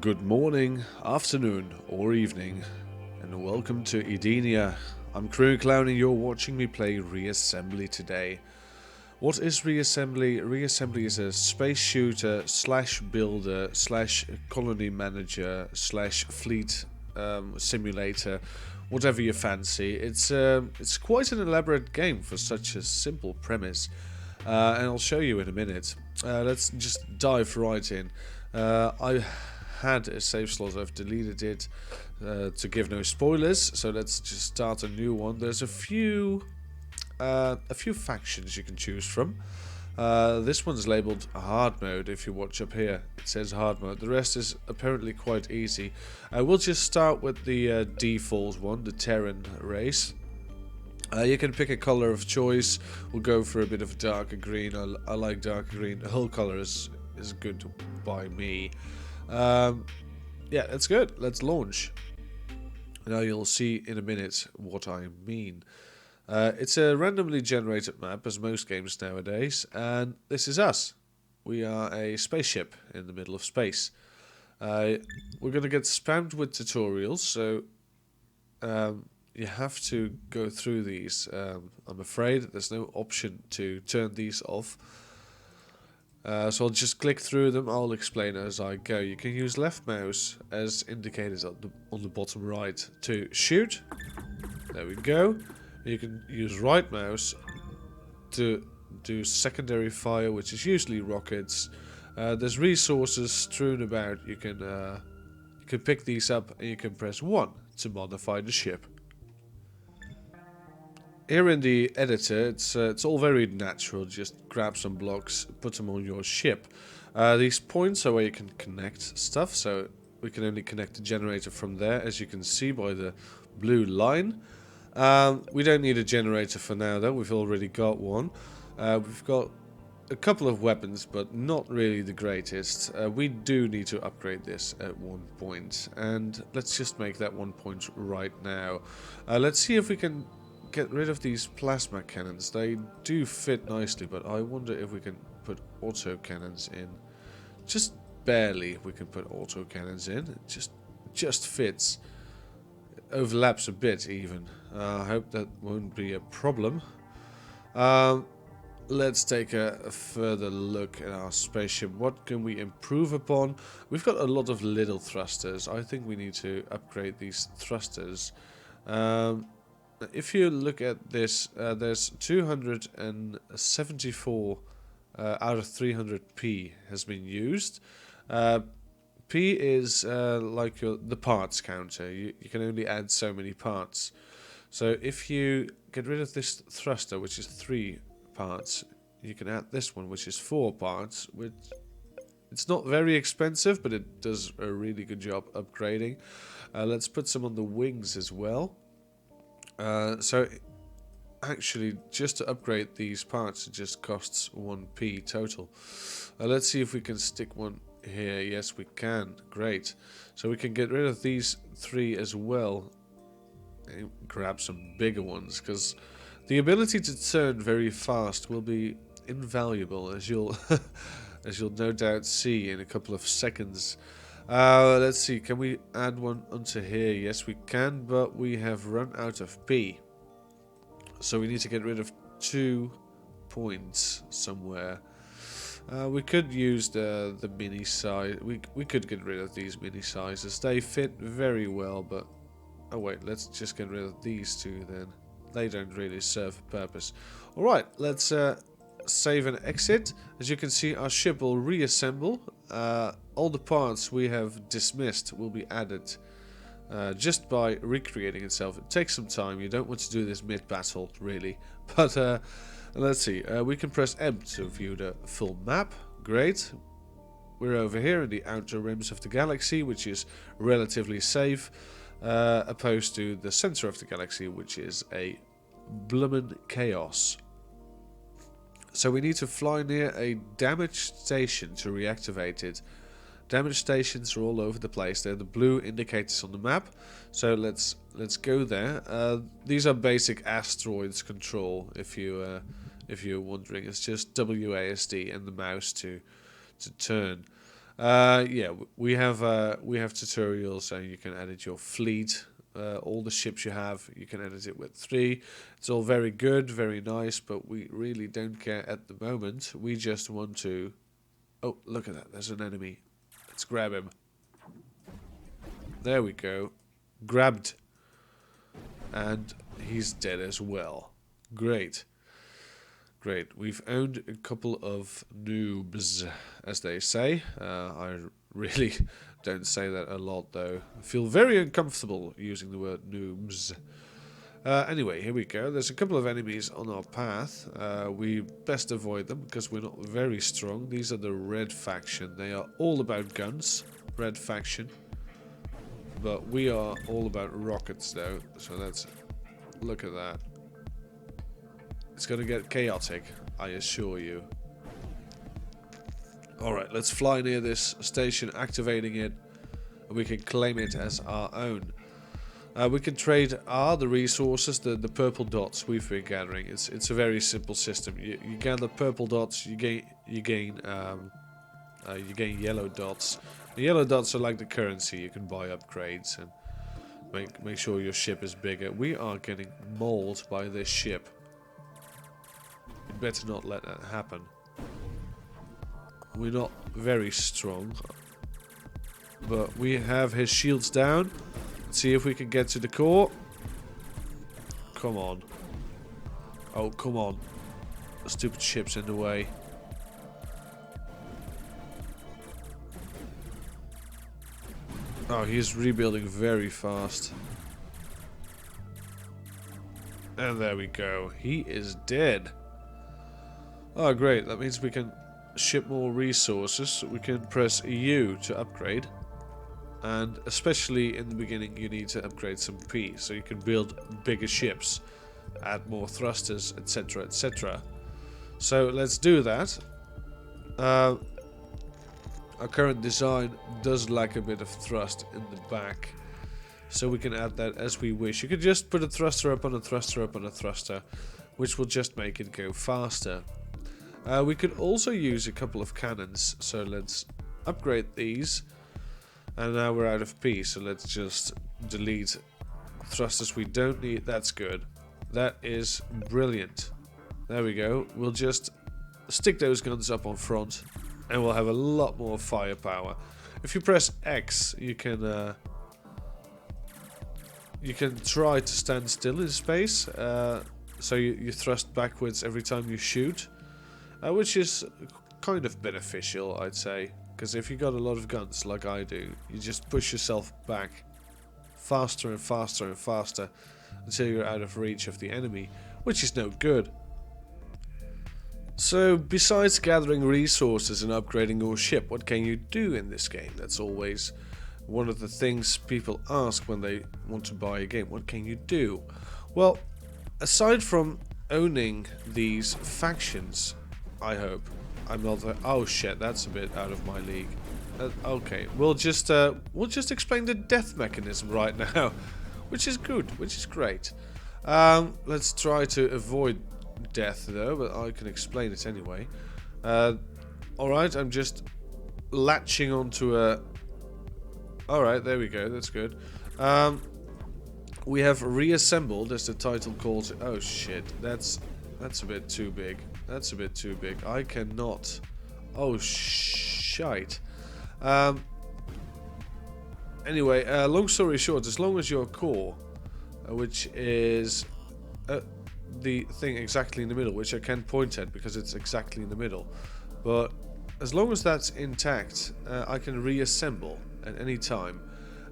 Good morning, afternoon, or evening, and welcome to Edenia. I'm Crew Clown and you're watching me play Reassembly today. What is Reassembly? Reassembly is a space shooter slash builder slash colony manager slash fleet simulator, whatever you fancy. It's quite an elaborate game for such a simple premise, and I'll show you in a minute. Let's just dive right in. I had a save slot, I've deleted it to give no spoilers, so let's just start a new one. There's a few factions you can choose from. This one's labeled hard mode. If you watch up here, it says hard mode. The rest is apparently quite easy. We'll just start with the default one, the Terran race. You can pick a color of choice. We'll go for a bit of darker green. I like darker green. The whole color is good by me. Yeah, that's good. Let's launch. Now you'll see in a minute what I mean. It's a randomly generated map, as most games nowadays, and this is us. We are a spaceship in the middle of space. We're going to get spammed with tutorials, so you have to go through these. I'm afraid there's no option to turn these off. So I'll just click through them. I'll explain as I go. You can use left mouse as indicated on the bottom right to shoot. There we go. You can use right mouse to do secondary fire, which is usually rockets. There's resources strewn about. You can pick these up and you can press 1 to modify the ship. Here in the editor, it's all very natural. Just grab some blocks, put them on your ship. These points are where you can connect stuff, so we can only connect the generator from there, as you can see by the blue line. We don't need a generator for now, though. We've already got one. We've got a couple of weapons, but not really the greatest. We do need to upgrade this at one point, and let's just make that one point right now. Let's see if we can get rid of these plasma cannons. They do fit nicely, but I wonder if we can put auto cannons in. Just barely we can put auto cannons in. It just fits. It overlaps a bit even. I hope that won't be a problem. Let's take a further look at our spaceship. What can we improve upon? We've got a lot of little thrusters. I think we need to upgrade these thrusters. If you look at this, there's 274 out of 300 P has been used. P is like the parts counter. You can only add so many parts. So if you get rid of this thruster, which is 3 parts, you can add this one, which is 4 parts. Which it's not very expensive, but it does a really good job upgrading. Let's put some on the wings as well. So actually, just to upgrade these parts, it just costs 1p total. Let's see if we can stick one here. Yes, we can. Great. So we can get rid of these 3 as well and grab some bigger ones, because the ability to turn very fast will be invaluable, as you'll as you'll no doubt see in a couple of seconds. Let's see, can we add one onto here? Yes, we can, but we have run out of P. So we need to get rid of 2 points somewhere. We could use the mini size. We could get rid of these mini sizes. They fit very well, but... Oh wait, let's just get rid of these 2 then. They don't really serve a purpose. Alright, let's save and exit. As you can see, our ship will reassemble. All the parts we have dismissed will be added just by recreating itself. It takes some time. You don't want to do this mid-battle, really. But let's see. We can press M to view the full map. Great. We're over here in the outer rims of the galaxy, which is relatively safe, opposed to the center of the galaxy, which is a bloomin' chaos. So we need to fly near a damaged station to reactivate it. Damaged stations are all over the place. They're the blue indicators on the map. So let's go there. These are basic asteroids control. If you're wondering, it's just WASD and the mouse to turn. Yeah, we have tutorials, so you can edit your fleet. All the ships you have, you can edit it with 3. It's all very good, very nice, but we really don't care at the moment. We just want to... Oh, look at that. There's an enemy. Let's grab him. There we go. Grabbed. And he's dead as well. Great. Great. We've owned a couple of noobs, as they say. I really don't say that a lot, though. I feel very uncomfortable using the word noobs. Anyway, here we go. There's a couple of enemies on our path. We best avoid them because we're not very strong. These are the red faction. They are all about guns. Red faction. But we are all about rockets, though. So let's look at that. It's going to get chaotic, I assure you. Alright, let's fly near this station, activating it. And we can claim it as our own. We can trade the resources, the purple dots we've been gathering. It's a very simple system. You gather purple dots, you gain yellow dots. The yellow dots are like the currency. You can buy upgrades and make sure your ship is bigger. We are getting mauled by this ship. You better not let that happen. We're not very strong, but we have his shields down. Let's see if we can get to the core. Come on. Oh, come on. The stupid ship's in the way. Oh, he's rebuilding very fast. And there we go. He is dead. Oh, great. That means we can ship more resources. We can press U to upgrade. And especially in the beginning, you need to upgrade some P. So you can build bigger ships. Add more thrusters, etc, etc. So let's do that. Our current design does lack a bit of thrust in the back, so we can add that as we wish. You could just put a thruster up on a thruster up on a thruster, which will just make it go faster. We could also use a couple of cannons, so let's upgrade these. And now we're out of P, so let's just delete thrusters we don't need. That's good. That is brilliant. There we go. We'll just stick those guns up on front. And we'll have a lot more firepower. If you press X, you can try to stand still in space. So you thrust backwards every time you shoot, which is kind of beneficial, I'd say. Because if you got a lot of guns, like I do, you just push yourself back faster and faster and faster until you're out of reach of the enemy, which is no good. So, besides gathering resources and upgrading your ship, what can you do in this game? That's always one of the things people ask when they want to buy a game. What can you do? Well, aside from owning these factions, I hope. I'm not... oh shit, that's a bit out of my league. Okay, we'll just explain the death mechanism right now, which is good, which is great. Let's try to avoid death though, but I can explain it anyway. Alright, I'm just latching onto a... Alright, there we go, that's good. We have reassembled, as the title calls it. Oh shit, that's a bit too big. That's a bit too big. I cannot... oh shite. Anyway, long story short, as long as your core, which is... the thing exactly in the middle, which I can point at because it's exactly in the middle, but as long as that's intact, I can reassemble at any time,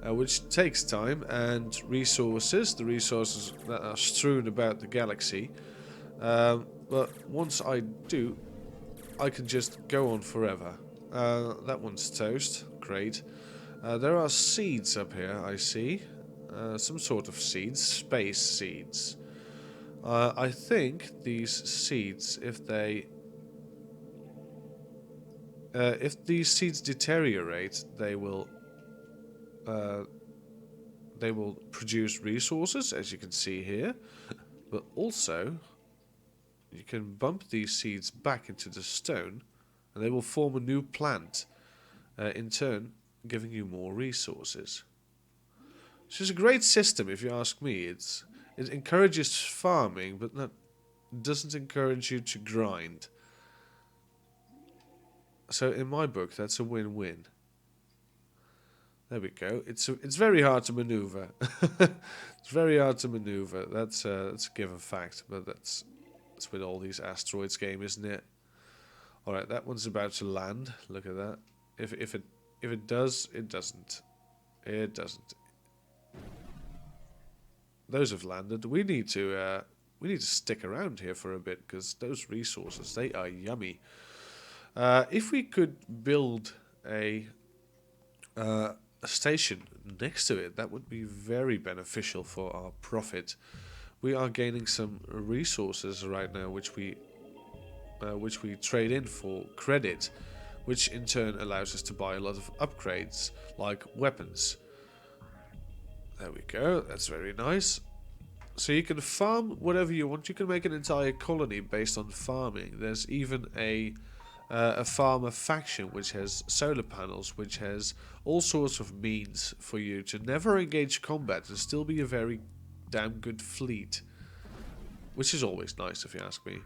which takes time and resources, the resources that are strewn about the galaxy, but once I do, I can just go on forever. That one's toast, great. There are seeds up here, I see, some sort of seeds, space seeds. I think these seeds, if these seeds deteriorate, they will produce resources, as you can see here. But also, you can bump these seeds back into the stone, and they will form a new plant. in turn giving you more resources. Which is a great system if you ask me. It encourages farming, but not, doesn't encourage you to grind. So in my book, that's a win-win. There we go. It's very hard to maneuver. It's very hard to maneuver. That's a given fact, but that's with all these Asteroids game, isn't it? All right, that one's about to land. Look at that. If it does, it doesn't. It doesn't. Those have landed. We need to stick around here for a bit because those resources, they are yummy. If we could build a station next to it, that would be very beneficial for our profit. We are gaining some resources right now, which we trade in for credit, which in turn allows us to buy a lot of upgrades like weapons. There we go. That's very nice. So you can farm whatever you want. You can make an entire colony based on farming. There's even a farmer faction which has solar panels, which has all sorts of means for you to never engage combat and still be a very damn good fleet, which is always nice if you ask me.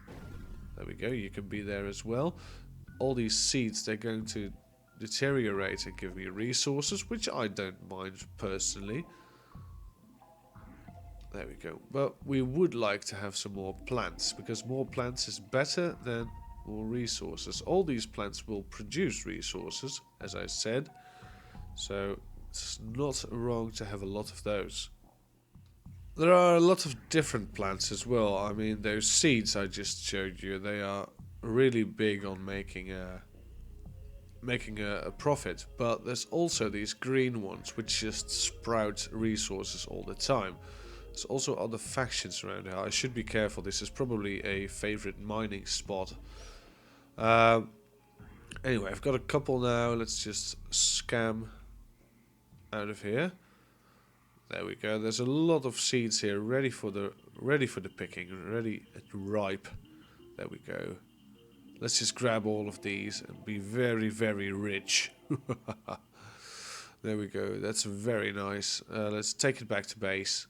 There we go, you can be there as well. All these seeds, they're going to deteriorate and give me resources, which I don't mind personally. There we go. But we would like to have some more plants, because more plants is better than more resources. All these plants will produce resources, as I said, so it's not wrong to have a lot of those. There are a lot of different plants as well. I mean, those seeds I just showed you, they are really big on making a profit, but there's also these green ones which just sprout resources all the time. There's also other factions around here. I should be careful. This is probably a favorite mining spot. Anyway, I've got a couple now. Let's just scam out of here. There we go. There's a lot of seeds here, ready for the picking, ready and ripe. There we go. Let's just grab all of these and be very, very rich. There we go. That's very nice. Let's take it back to base,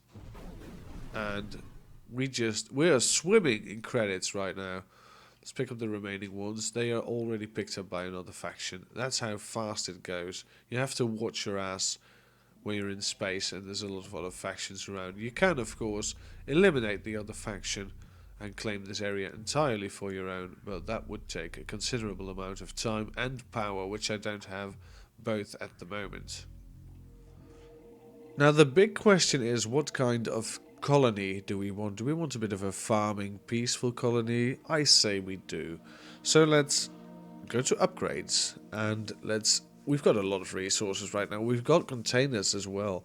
and we are swimming in credits right now. Let's pick up the remaining ones. They are already picked up by another faction. That's how fast it goes. You have to watch your ass when you're in space and there's a lot of other factions around. You can, of course, eliminate the other faction and claim this area entirely for your own, but that would take a considerable amount of time and power, which I don't have both at the moment. Now, the big question is, what kind of colony do we want? Do we want a bit of a farming, peaceful colony? I say we do. So let's go to upgrades, and we've got a lot of resources right now. We've got containers as well.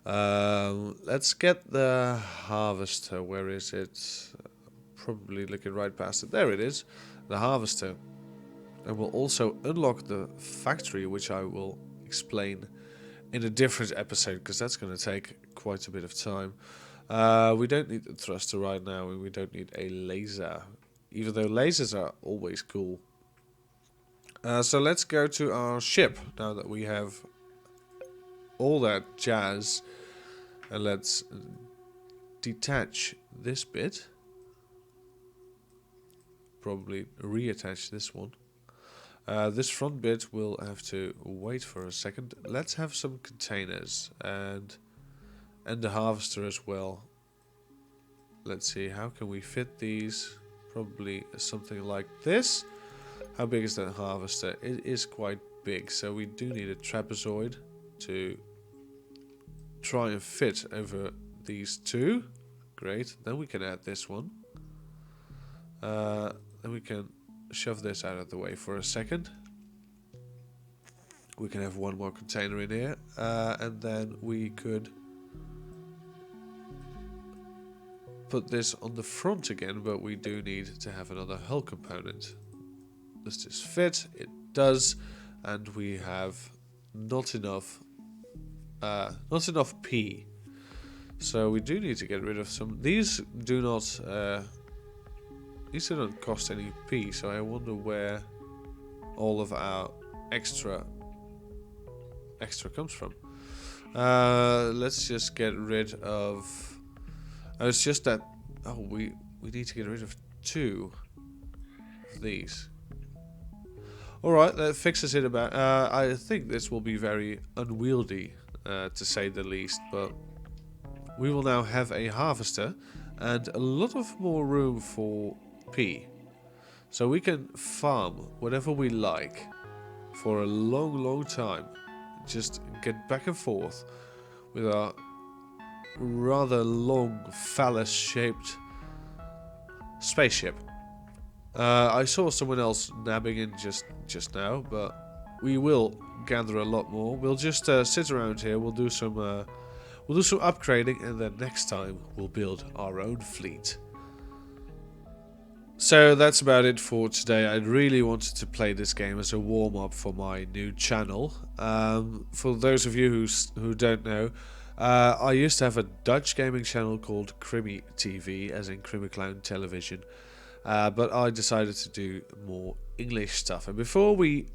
Let's get the harvester. Where is it? Probably looking right past it. There it is, the harvester. And we'll also unlock the factory, which I will explain in a different episode, because that's going to take quite a bit of time. We don't need the thruster right now, and we don't need a laser, even though lasers are always cool. So let's go to our ship now that we have all that jazz, and let's detach this bit. Probably reattach this one. This front bit will have to wait for a second. Let's have some containers and the harvester as well. Let's see, how can we fit these? Probably something like this. How big is that harvester? It is quite big, so we do need a trapezoid to try and fit over these two. Great, then we can add this one. Then we can shove this out of the way for a second. We can have one more container in here, and then we could put this on the front again, but we do need to have another hull component. Does this fit? It does, and we have not enough P. So we do need to get rid of some. These do not cost any P, so I wonder where all of our extra extra comes from. Let's just get rid of... Oh, it's just that... Oh, we need to get rid of 2 of these. Alright, that fixes it about... I think this will be very unwieldy, to say the least, but... We will now have a harvester and a lot of more room for pea. So we can farm whatever we like for a long time. Just get back and forth with our rather long phallus-shaped spaceship. I saw someone else nabbing in just now, but we will gather a lot more. We'll just sit around here. We'll do some upgrading, and then next time we'll build our own fleet. So that's about it for today. I really wanted to play this game as a warm-up for my new channel. For those of you who don't know, I used to have a Dutch gaming channel called Crimmy TV, as in Crimmy Clown Television. But I decided to do more English stuff. And before we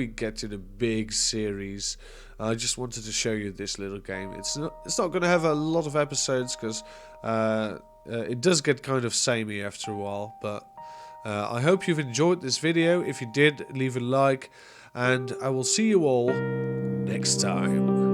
get to the big series, I just wanted to show you this little game. It's not going to have a lot of episodes because it does get kind of samey after a while. But I hope you've enjoyed this video. If you did, leave a like, and I will see you all next time.